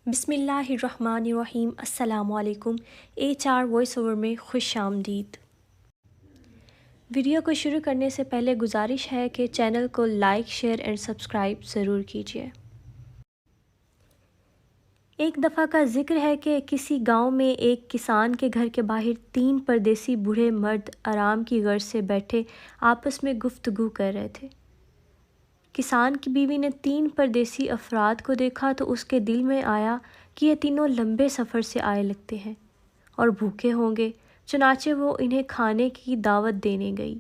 بسم اللہ الرحمن الرحیم۔ السلام علیکم۔ HR وائس اوور میں خوش آمدید۔ ویڈیو کو شروع کرنے سے پہلے گزارش ہے کہ چینل کو لائک، شیئر اینڈ سبسکرائب ضرور کیجیے۔ ایک دفعہ کا ذکر ہے کہ کسی گاؤں میں ایک کسان کے گھر کے باہر 3 پردیسی بوڑھے مرد آرام کی غرض سے بیٹھے آپس میں گفتگو کر رہے تھے۔ کسان کی بیوی نے 3 پردیسی افراد کو دیکھا تو اس کے دل میں آیا کہ یہ تینوں لمبے سفر سے آئے لگتے ہیں اور بھوکے ہوں گے، چنانچہ وہ انہیں کھانے کی دعوت دینے گئی۔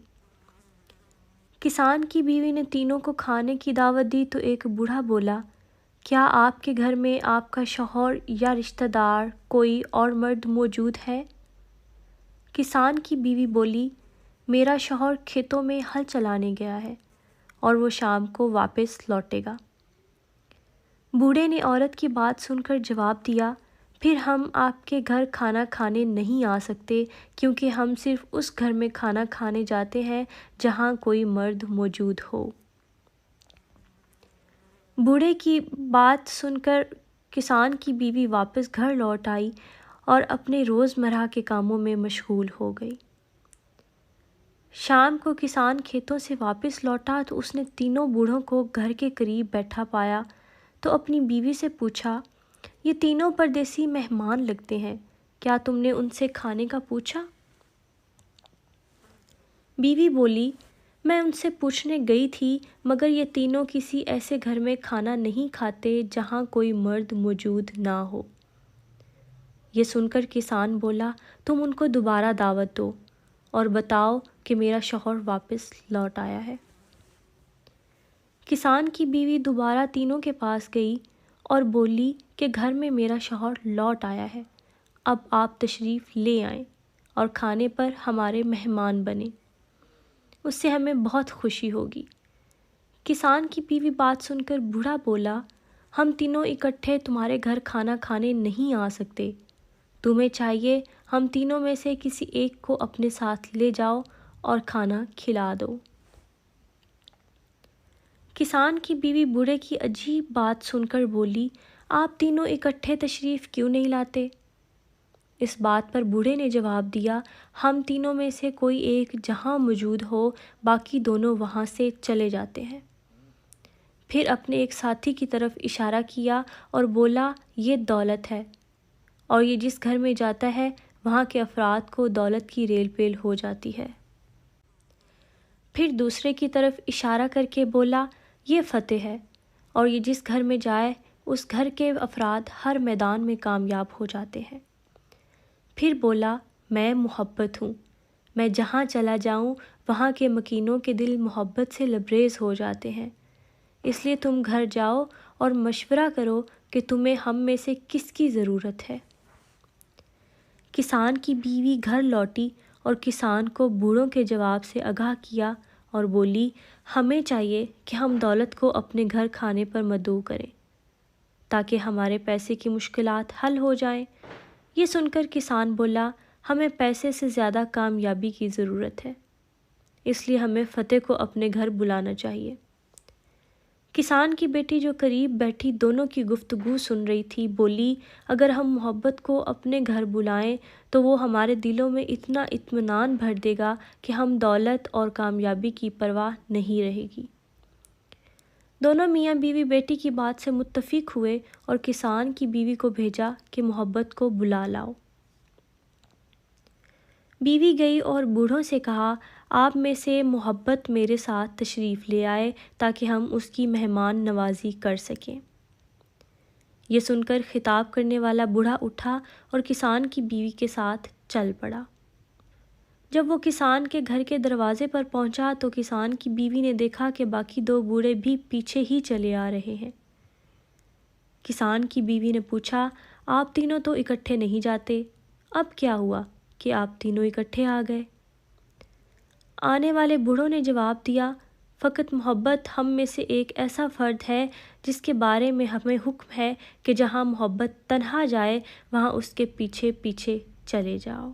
کسان کی بیوی نے تینوں کو کھانے کی دعوت دی تو ایک بوڑھا بولا، کیا آپ کے گھر میں آپ کا شوہر یا رشتہ دار کوئی اور مرد موجود ہے؟ کسان کی بیوی بولی، میرا شوہر کھیتوں میں ہل چلانے گیا ہے اور وہ شام کو واپس لوٹے گا۔ بوڑھے نے عورت کی بات سن کر جواب دیا، پھر ہم آپ کے گھر کھانا کھانے نہیں آ سکتے کیونکہ ہم صرف اس گھر میں کھانا کھانے جاتے ہیں جہاں کوئی مرد موجود ہو۔ بوڑھے کی بات سن کر کسان کی بیوی واپس گھر لوٹ آئی اور اپنے روزمرہ کے کاموں میں مشغول ہو گئی۔ شام کو کسان کھیتوں سے واپس لوٹا تو اس نے تینوں بوڑھوں کو گھر کے قریب بیٹھا پایا تو اپنی بیوی سے پوچھا، یہ تینوں پردیسی مہمان لگتے ہیں، کیا تم نے ان سے کھانے کا پوچھا؟ بیوی بولی، میں ان سے پوچھنے گئی تھی مگر یہ تینوں کسی ایسے گھر میں کھانا نہیں کھاتے جہاں کوئی مرد موجود نہ ہو۔ یہ سن کر کسان بولا، تم ان کو دوبارہ دعوت دو اور بتاؤ کہ میرا شوہر واپس لوٹ آیا ہے۔ کسان کی بیوی دوبارہ تینوں کے پاس گئی اور بولی کہ گھر میں میرا شوہر لوٹ آیا ہے، اب آپ تشریف لے آئیں اور کھانے پر ہمارے مہمان بنیں، اس سے ہمیں بہت خوشی ہوگی۔ کسان کی بیوی بات سن کر بوڑھا بولا، ہم تینوں اکٹھے تمہارے گھر کھانا کھانے نہیں آ سکتے، تمہیں چاہیے ہم تینوں میں سے کسی ایک کو اپنے ساتھ لے جاؤ اور کھانا کھلا دو۔ کسان کی بیوی بوڑھے کی عجیب بات سن کر بولی، آپ تینوں اکٹھے تشریف کیوں نہیں لاتے؟ اس بات پر بوڑھے نے جواب دیا، ہم تینوں میں سے کوئی ایک جہاں موجود ہو، باقی دونوں وہاں سے چلے جاتے ہیں۔ پھر اپنے ایک ساتھی کی طرف اشارہ کیا اور بولا، یہ دولت ہے اور یہ جس گھر میں جاتا ہے وہاں کے افراد کو دولت کی ریل پیل ہو جاتی ہے۔ پھر دوسرے کی طرف اشارہ کر کے بولا، یہ فتح ہے اور یہ جس گھر میں جائے اس گھر کے افراد ہر میدان میں کامیاب ہو جاتے ہیں۔ پھر بولا، میں محبت ہوں، میں جہاں چلا جاؤں وہاں کے مکینوں کے دل محبت سے لبریز ہو جاتے ہیں، اس لیے تم گھر جاؤ اور مشورہ کرو کہ تمہیں ہم میں سے کس کی ضرورت ہے۔ کسان کی بیوی گھر لوٹی اور کسان کو بوڑھوں کے جواب سے آگاہ کیا اور بولی، ہمیں چاہیے کہ ہم دولت کو اپنے گھر کھانے پر مدعو کریں تاکہ ہمارے پیسے کی مشکلات حل ہو جائیں۔ یہ سن کر کسان بولا، ہمیں پیسے سے زیادہ کامیابی کی ضرورت ہے، اس لیے ہمیں فتح کو اپنے گھر بلانا چاہیے۔ کسان کی بیٹی جو قریب بیٹھی دونوں کی گفتگو سن رہی تھی بولی، اگر ہم محبت کو اپنے گھر بلائیں تو وہ ہمارے دلوں میں اتنا اطمینان بھر دے گا کہ ہم دولت اور کامیابی کی پرواہ نہیں رہے گی۔ دونوں میاں بیوی بیٹی کی بات سے متفق ہوئے اور کسان کی بیوی کو بھیجا کہ محبت کو بلا لاؤ۔ بیوی گئی اور بوڑھوں سے کہا، آپ میں سے محبت میرے ساتھ تشریف لے آئے تاکہ ہم اس کی مہمان نوازی کر سکیں۔ یہ سن کر خطاب کرنے والا بوڑھا اٹھا اور کسان کی بیوی کے ساتھ چل پڑا۔ جب وہ کسان کے گھر کے دروازے پر پہنچا تو کسان کی بیوی نے دیکھا کہ باقی 2 بوڑھے بھی پیچھے ہی چلے آ رہے ہیں۔ کسان کی بیوی نے پوچھا، آپ تینوں تو اکٹھے نہیں جاتے، اب کیا ہوا کہ آپ تینوں اکٹھے آ گئے؟ آنے والے بوڑھوں نے جواب دیا، فقط محبت ہم میں سے ایک ایسا فرد ہے جس کے بارے میں ہمیں حکم ہے کہ جہاں محبت تنہا جائے وہاں اس کے پیچھے پیچھے چلے جاؤ۔